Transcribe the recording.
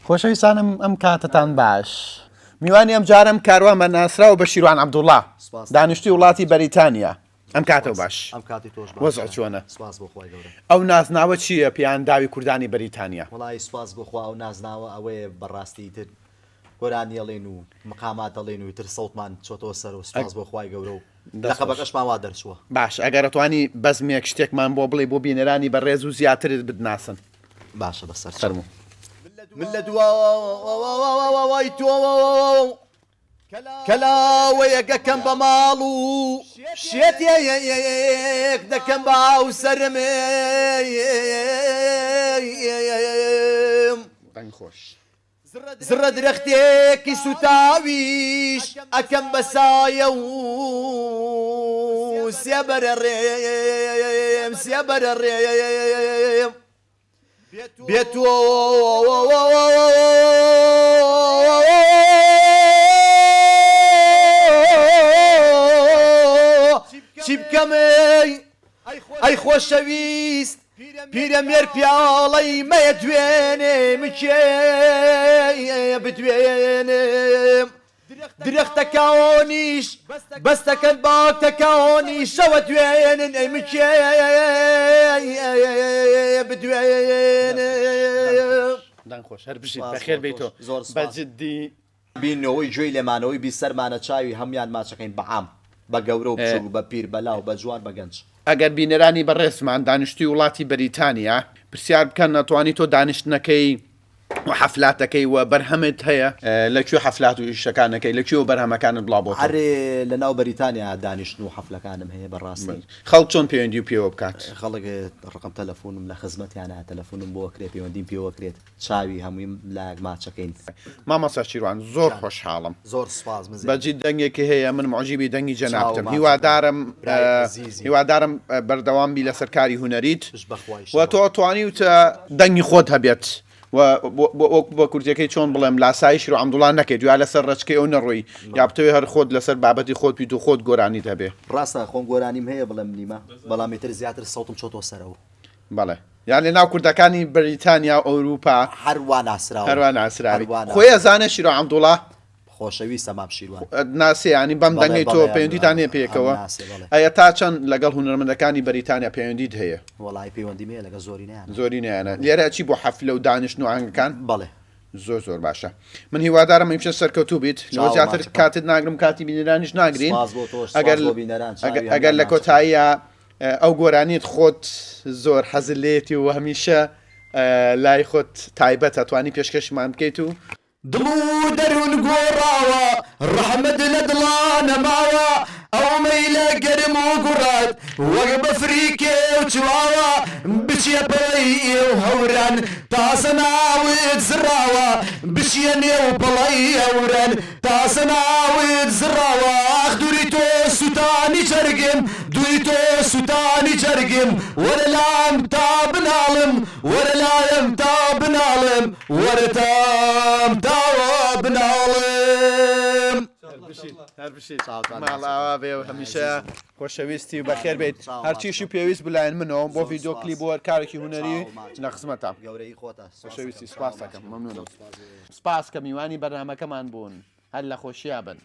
خۆشەویستانم ئەم کاتتان باش. میوانی ئەم جارم کاروانمە ناسراوە بە شیروان عەبدوڵڵا دانیشتووی وڵاتی بەریتانیا. ئەم کاتەوە باش. ئەم کاتی تۆش وەزع چۆنە؟ سپاس بۆ خۆی گەورە. ئەو نازناوە چییە پیان داوی کوردانی بەریتانیا؟ وڵی سپاس بۆ خوا و نازناوە ئەوەیە بەڕاستی تر گۆرانیەڵێن و مقامات دەڵێن و تر سەوتمان چۆتەوە سەر و سپاس بۆ خی گەورە و لەقەبەکەشمان وا دەرچووە. باش ئەگەر دەتوانی بەزمێک شتێکمان بۆ بڵێ بۆ بینەرانی بەڕێز و زیاترت بدناسن. باشە بەسەر فەرموو. من لە دوای تۆ کەلاوەیەکەکەم بە ماڵ و شێتێک دەکەم باو سەرم خۆش. زڕە درەختێکی سوتاویش ئەکەم بەسایە و سێبەرە ڕێم سێبەرە ڕێم بێتوە چی بکەمەی ئەی خۆشەویست پیرەمێر پیاڵەی مەیە دوێنێ مکێ بدوێنم درەختەکانیش بەستەکەن باکتەکانی شەوە دوێنن ئەی مکێ بدوێنم. دەنگخۆش هەر بژیت بەخێر بیتەوە زۆر بەجددی بینەوەی گوێی لێمانەوەی بی سەرمانە چاوی هەمویان ماچەکەین بەعام بە گەورە و بچووک بە پیر بەلاو بە جوان بە گەنج. ئەگەر بینەرانی بەڕێزمان دانیشتووی وڵاتی بەریتانیا پرسیار بکەن نەتوانی تۆ دانیشتنەکەی و حەفلاتەکەی و بەرهەمت هەیە لەکوێ حەفلات و شەکانەکەی لەکوێ بەرهەمەکانت بڵاو بۆ هەرێ لە ناو بەریتانیا دانیشتن و حەفلەکانم هەیە بەڕاستی خەڵک چۆن پەیوەندی و پێوە بکات خەڵک ڕقم تەلەفۆنم لە خزمەتیانە تەلەفۆنم بۆ کرێ پەیوەندیم پێوە کرێت چاوی هەمووی لا ماچەکەین. مامەسا شیروان زۆر خۆشحاڵم زۆر سپاس بەجی دەنگێکی هەیە من معجیبی دەنگی جەنابتم هیوادارم بەردەوامبی لە سەرکاری هونەریت و تۆ توانی وتە دەنگی خۆت هەبێت بە کورتەکەی چۆن بڵێم لاسایی شیروان عەبدوڵڵا نەکەیت یا لەسەر ڕچکەی ئەو نەڕۆی یا بتەوێ هەر خۆت لەسەر بابەتی خۆت بیت و خۆت گۆرانی دەبێ. ڕاستە خۆم گۆرانیم هەیە بڵێم نیمە بەڵامی تر زیاتر سەوتم چۆتۆ سەرەوە. بەڵێ یان لە ناو کوردەکانی بەریتانیا و ئەوروپا هەروان ئاسراوە هەروان ئاسراوی خۆی ئەزانە شیروان عەبدوڵڵا خۆشەویستە مام شیروان ناسی ینی بەم دەنگەی تۆ پەیوەندیتان هەیە پێکەوە ئەیە تا چەند لەگەڵ هونەرمەندەکانی بەریتانیا پەیوەندیت هەیە؟ وەڵای پەیوەندیم هەیە لەگە زۆری نیانە لێرە چی بۆ حەفلە و دانیشتن و ئاهەنگەکان؟ بەڵێ زۆر باشە من هیوادارم ئیمشە سەرکەوتوو بیت لەوە زیاتر کاتت ناگرم کاتی بینەرانیش ناگرین ئەگەر لە کۆتاییە ئەو گۆرانیت خۆت زۆر حەزت لێتی و هەمیشە لای خۆت تایبەت ئەتوانی پێشکەشمان بکەیت و دڵ و دەروون گۆڕاوە ڕەحمەت لە دڵانە ماوە ئەومەی لە گەرم و گوڕات وەک بەفریکێ و چواوە بچێ پەڵەی ئێو هەوران تاسە ناوت زراوە بچێ نێو پەڵەی هەوران تاسە ناوت زراوە ئاخ دووری تۆ سوتانی جەرگم دووری تۆ سوتانی جەرگم وەرە لام تا بناڵم وەرە لایم تا بناڵم وەرە تام تاوە بناڵم. ماڵاوا بێ و هەمیشە خۆشەویستی و بەخێر بێت هەرچیشی پێویست بلایەن منەوە بۆ ڤیدۆ کلیپ بۆ کارێکی هونەری لە خزمەتام گەورەی خۆتە خۆشەویستی سپاس دەکەم مەمنونم سپاس کە میوانی بەرنامەکەمان بوون هەر لە خۆشییا بن.